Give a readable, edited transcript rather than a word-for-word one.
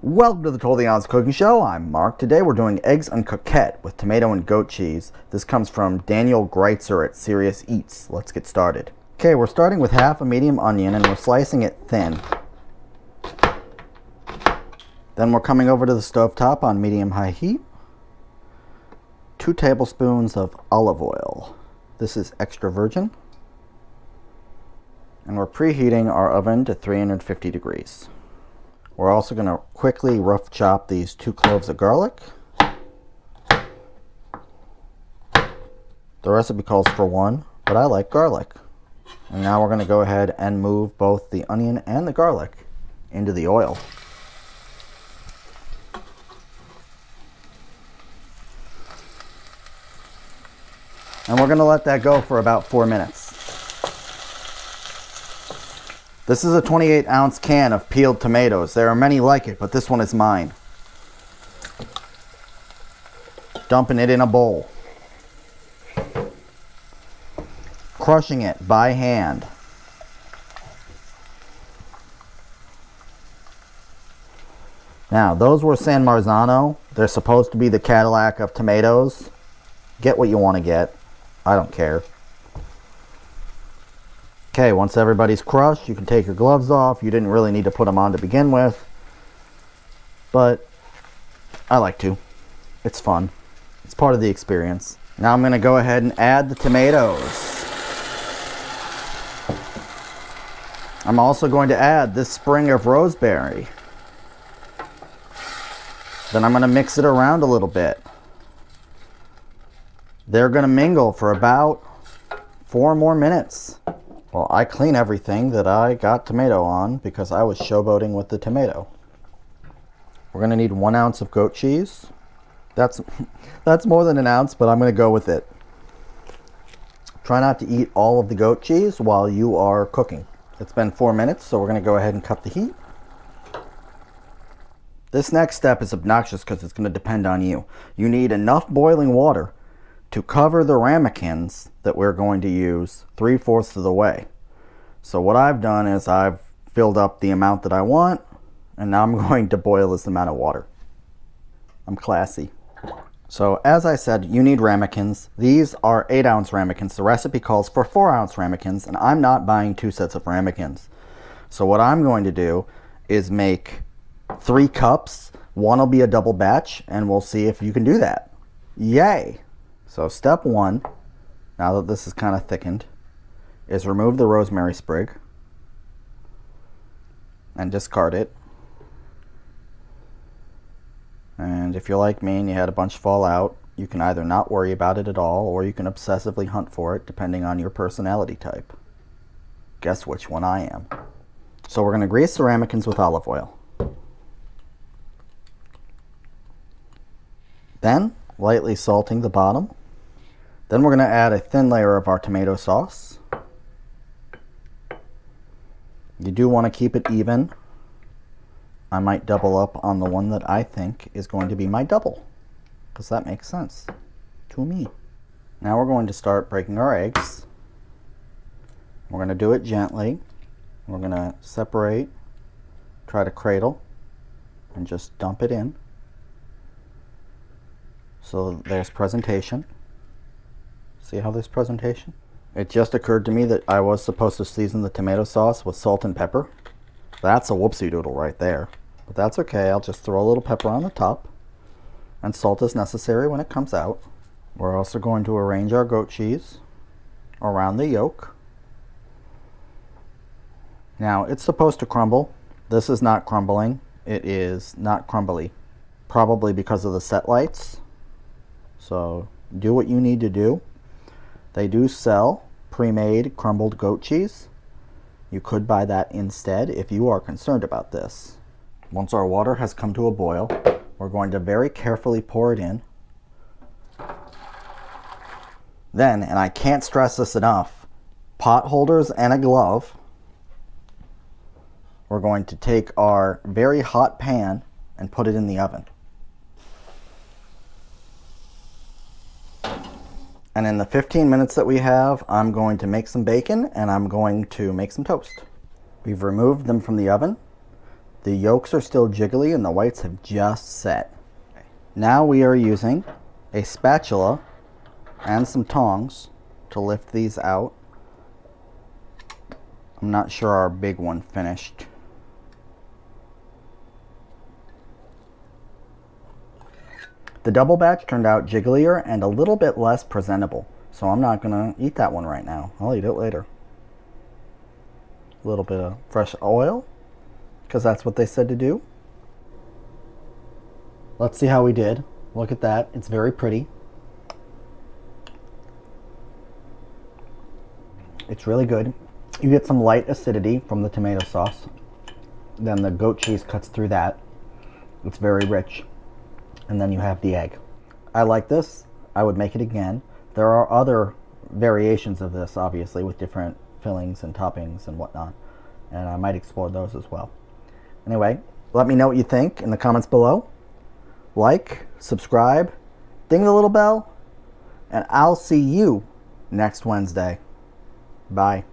Welcome to the Totally Honest Cooking Show. I'm Mark. Today we're doing eggs en coquette with tomato and goat cheese. This comes from Daniel Greitzer at Serious Eats. Let's get started. Okay, we're starting with half a medium onion and we're slicing it thin. Then we're coming over to the stovetop on medium-high heat. 2 tablespoons of olive oil. This is extra virgin. And we're preheating our oven to 350 degrees. We're also going to quickly rough chop these 2 cloves of garlic. The recipe calls for 1, but I like garlic. And now we're going to go ahead and move both the onion and the garlic into the oil. And we're going to let that go for about 4 minutes. This is a 28-ounce can of peeled tomatoes. There are many like it, but this one is mine. Dumping it in a bowl. Crushing it by hand. Now, those were San Marzano. They're supposed to be the Cadillac of tomatoes. Get what you want to get. I don't care. Okay, once everybody's crushed, you can take your gloves off. You didn't really need to put them on to begin with, but I like to. It's fun. It's part of the experience. Now I'm going to go ahead and add the tomatoes. I'm also going to add this sprig of rosemary. Then I'm going to mix it around a little bit. They're going to mingle for about 4 more minutes. Well, I clean everything that I got tomato on because I was showboating with the tomato. We're going to need 1 ounce of goat cheese. That's more than an ounce, but I'm going to go with it. Try not to eat all of the goat cheese while you are cooking. It's been 4 minutes, so we're going to go ahead and cut the heat. This next step is obnoxious because it's going to depend on you. You need enough boiling water to cover the ramekins that we're going to use 3/4 of the way. So what I've done is I've filled up the amount that I want, and now I'm going to boil this amount of water. I'm classy. So as I said, you need ramekins. These are 8-ounce ramekins. The recipe calls for 4-ounce ramekins, and I'm not buying 2 sets of ramekins. So what I'm going to do is make 3 cups. One will be a double batch, and we'll see if you can do that. Yay! So step 1, now that this is kind of thickened, is remove the rosemary sprig and discard it. And if you're like me and you had a bunch fall out, you can either not worry about it at all or you can obsessively hunt for it depending on your personality type. Guess which one I am. So we're going to grease the ramekins with olive oil. Then lightly salting the bottom. Then we're going to add a thin layer of our tomato sauce. You do want to keep it even. I might double up on the one that I think is going to be my double, because that makes sense to me. Now we're going to start breaking our eggs. We're going to do it gently. We're going to separate, try to cradle, and just dump it in. So there's presentation. See how there's presentation? It just occurred to me that I was supposed to season the tomato sauce with salt and pepper. That's a whoopsie doodle right there. But that's okay, I'll just throw a little pepper on the top. And salt is necessary when it comes out. We're also going to arrange our goat cheese around the yolk. Now, it's supposed to crumble. This is not crumbling. It is not crumbly. Probably because of the set lights. So do what you need to do. They do sell pre-made crumbled goat cheese. You could buy that instead if you are concerned about this. Once our water has come to a boil, we're going to very carefully pour it in. Then, and I can't stress this enough, pot holders and a glove. We're going to take our very hot pan and put it in the oven. And in the 15 minutes that we have, I'm going to make some bacon and I'm going to make some toast. We've removed them from the oven. The yolks are still jiggly and the whites have just set. Now we are using a spatula and some tongs to lift these out. I'm not sure our big one finished. The double batch turned out jigglier and a little bit less presentable, so I'm not gonna eat that one right now. I'll eat it later. A little bit of fresh oil, because that's what they said to do. Let's see how we did. Look at that, it's very pretty. It's really good. You get some light acidity from the tomato sauce. Then the goat cheese cuts through that. It's very rich. And then you have the egg. I like this. I would make it again. There are other variations of this, obviously, with different fillings and toppings and whatnot. And I might explore those as well. Anyway, let me know what you think in the comments below. Like, subscribe, ding the little bell, and I'll see you next Wednesday. Bye.